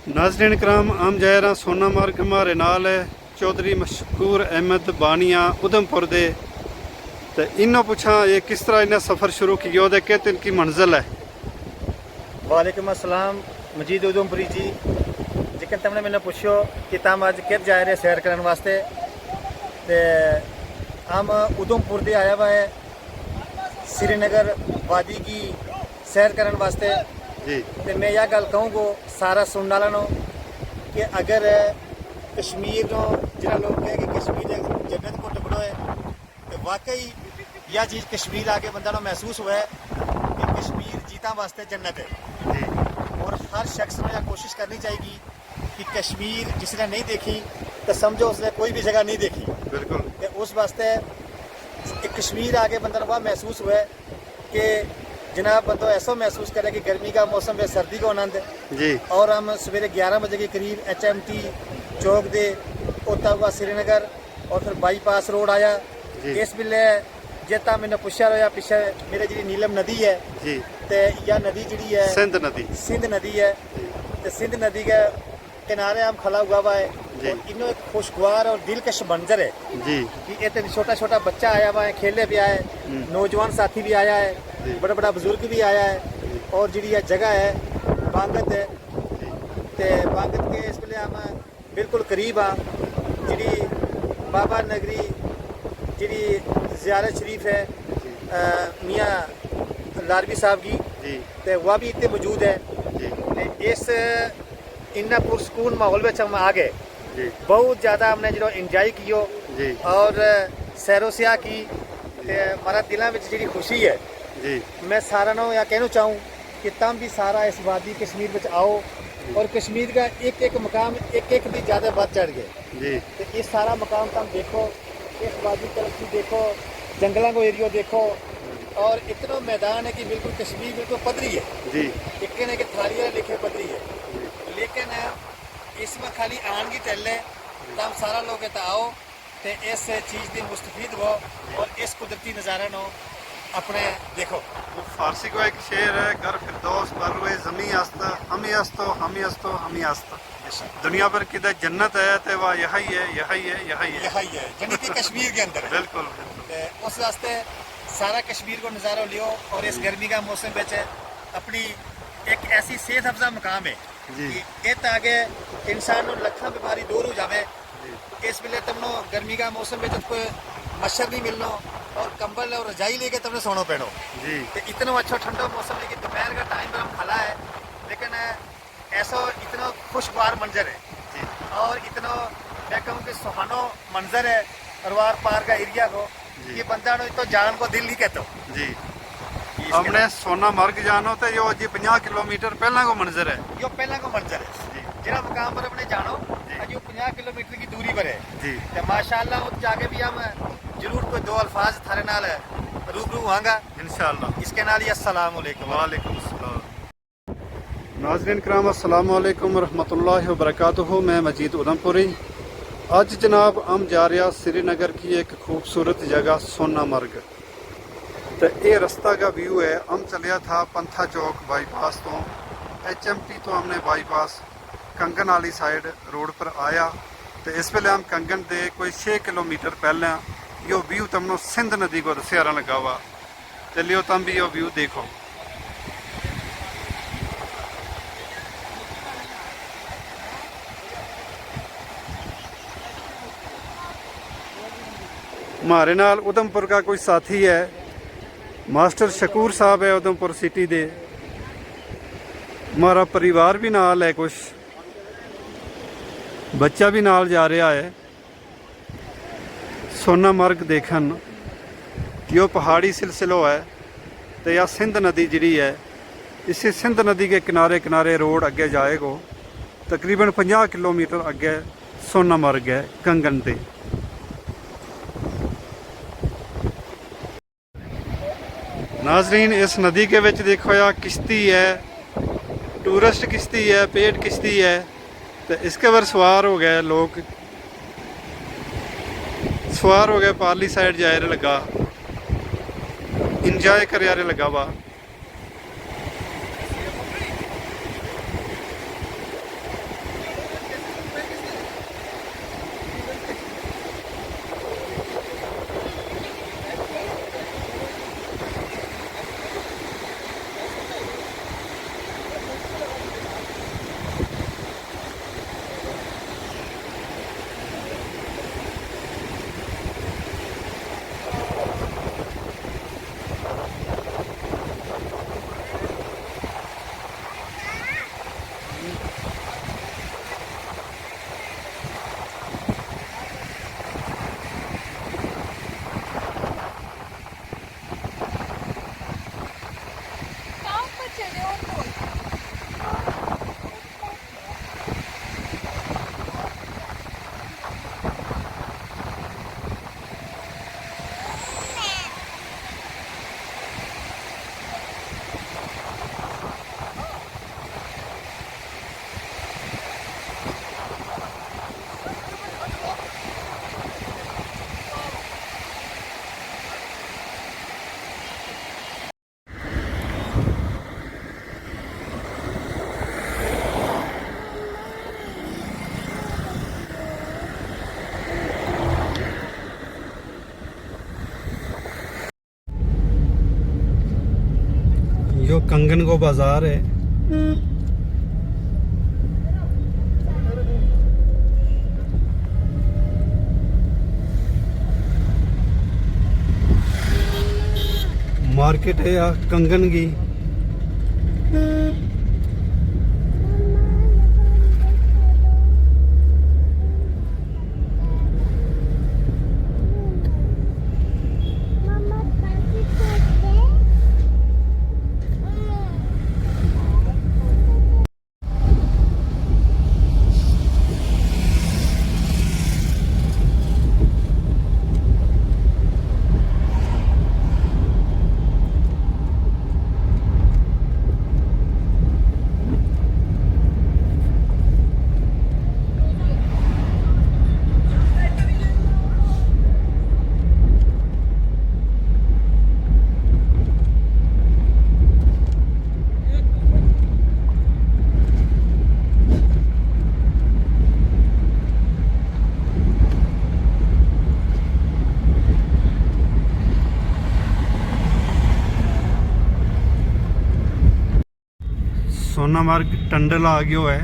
नाज़रीन कराम आम जायरा सोनामर्ग हमारे नाल है चौधरी मशकूर अहमद बानिया उधमपुर दे। तो इन्हों पूछा ये किस तरह इन्हें सफ़र शुरू किया और कित इनकी मंजिल है। वालेकुम अस्सलाम मजीद उधमपुरी जी। जिकन तुमने मैंने पूछो कि तुम अज कित जा रहे सैर करने वास्ते, तो हम उधमपुर दे आया हुआ है श्रीनगर वादी की सैर करने वास्ते जी। तो मैं यह गल कहूँगा सारा सुनने वालों कि अगर कश्मीर नो जिन्हें लोग कहे कि कश्मीर एक जन्नत को टुकड़ो है, तो वाकई यह चीज़ कश्मीर आके बंदा नो महसूस हुआ है कि कश्मीर जीता वास्ते जन्नत है। जी। और हर शख्स ने यह कोशिश करनी चाहिए कि कश्मीर जिसने नहीं देखी तो समझो उसने कोई भी जगह नहीं देखी। बिल्कुल। तो उस वास्ते कश्मीर आके बंदा वह महसूस हुआ है कि जनाब बंदो ऐसा महसूस करे कि गर्मी का मौसम है, सर्दी का आनंद जी। और हम सवेरे 11 बजे के करीब HMT चौक दे होता हुआ श्रीनगर और फिर बाईपास रोड आया। इस वेले जितना मैंने पूछा रहा पिछले मेरे जी नीलम नदी है जी, तो यह नदी जी है सिंध नदी है। तो सिंध नदी के किनारे हम खड़ा हुआ है जी। और इन्हों एक खुशगवार और दिलकश मंजर है जी कि ये छोटा छोटा बच्चा आया हुआ है, खेलने भी आया है, नौजवान साथी भी आया है, बड़ा बड़ा बुजुर्ग भी आया है। और जी जगह है बांगत है, तो बांगत के इस वे हम बिल्कुल करीब हाँ जी बाबा नगरी जी ज़ियारत शरीफ है मियाँ लारवी साहब की, जी तो वह भी इतने मौजूद है। जी ते इस इन्ना पुरसकून माहौल में हम आ गए, जी बहुत ज़्यादा हमने जो इंजॉय कियो जी और सैरो सियाह की। ते हमारा दिलों में जी खुशी है। जी। मैं सारा नो या कहना चाहूँ कि तुम भी सारा इस वादी कश्मीर में आओ और कश्मीर का एक एक मकाम एक एक भी ज़्यादा बढ़ चढ़ गए जी। तो ये सारा मकाम तुम देखो, इस वादी तरफ भी देखो, जंगलों को एरियो देखो और इतना मैदान है कि बिल्कुल कश्मीर बिल्कुल पधरी है जी। लेकिन है कि थालियाँ लिखे पधरी है, लेकिन इसमें खाली आन की चल है। तुम सारा लोग तो आओ तो इस चीज़ की मुस्तफीद हो और इस कुदरती नज़ारे नो अपने देखो। वो फारसी को एक शेर है, घर फिरदौस बरुए ज़मी आस्ता हम ही आस्तो हम ही आस्तो हम ही आस्ता। दुनिया पर किधर जन्नत है तो वह यही है यही है यही है यही है यानी कि कश्मीर के अंदर है। बिल्कुल। तो उस वास्ते सारा कश्मीर को नज़ारा लियो और इस गर्मी का मौसम में अपनी एक ऐसी सेहत अफजा मकाम है जी। कि इत आगे इंसान लखा बीमारी दूर हो जाए। इस वे तुमनो गर्मी का मौसम में कोई मच्छर नहीं मिलना और कंबल और रजाई लेके तुमने सोना पैनो जी। तो इतना अच्छा ठंडा मौसम है कि दोपहर का टाइम पर हम खला है, लेकिन ऐसा इतना खुशगवार मंजर है जी। और इतना मैं कहूँ कि सुहानो मंजर है अरवार पार का एरिया को जी। ये बंदा तो जान को दिल नहीं कहता जी। हमने सोनामर्ग जानो तो यो जी 50 किलोमीटर पहला को मंजर है, यो पहला को मंजर है जी। जिहड़ा मुकाम पर अपने जानो जी। अजो 50 किलोमीटर की दूरी पर है जी। तो माशाअल्लाह उस जाके भी हम जरूर कोई दो अल्फाज थारे नाल रूबरू होंगा इंशाअल्लाह। इसके नाल ही अस्सलाम वालेकुम। वालेकुम अस्सलाम। नाज़रीन कराम अस्सलाम वालेकुम रहमतुल्लाहि व बरकातुहू। मैं मजीद उधमपुरी। अज जनाब हम जा रहा श्रीनगर की एक खूबसूरत जगह सोनामर्ग। तो ये रास्ता का व्यू है। हम चलिया था पंथा चौक बाईपास तो HMT तो हमने बाईपास कंगन वाली साइड रोड पर आया तो इस वेले हम कंगन के कोई 6 किलोमीटर पहले यो व्यू तुमने सिंध नदी को दसिया लगा हुआ। चलियो तुम भी यो व्यू देखो। हमारे नाल उधमपुर का कोई साथी है, मास्टर शकूर साहब है उधमपुर सिटी दे। हमारा परिवार भी नाल है, कुछ बच्चा भी नाल जा रहा है सोनामर्ग देखन। यो पहाड़ी सिलसिलो है तो यह सिंध नदी जी है, इसी सिंध नदी के किनारे किनारे रोड अगे जाएगो। तकरीबन 50 किलोमीटर अगे सोनामर्ग है कंगन ते। नाजरीन इस नदी के विच देखो या किश्ती है, टूरिस्ट किश्ती है, पेड किश्ती है। तो इसके ऊपर सवार हो गए लोग, सवार हो गए पारली साइड जाए लगा, इंजॉय कर लगा वा। यो कंगन को बाजार है। मार्केट है यहाँ कंगन की। सोनामार्ग टंडल आ गयो है।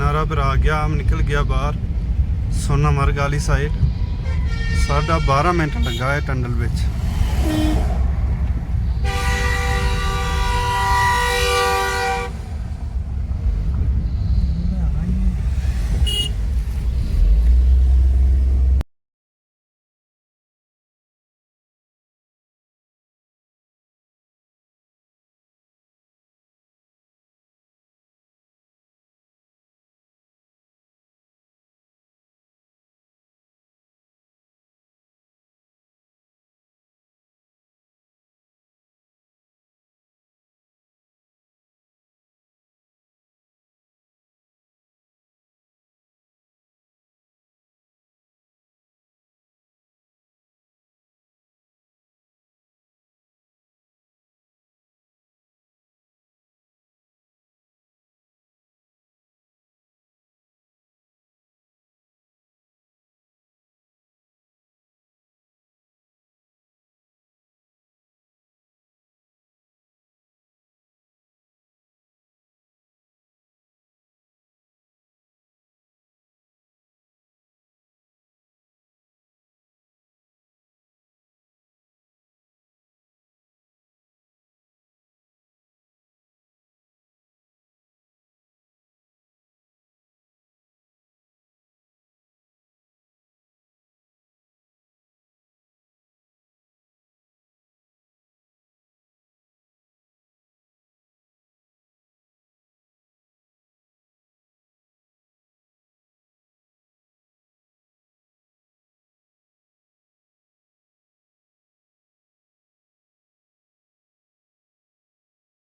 किनारा पर आ गया, हम निकल गया बाहर सोनामर्ग वाली साइड। 12.5 मिनट लगा है टनल विच।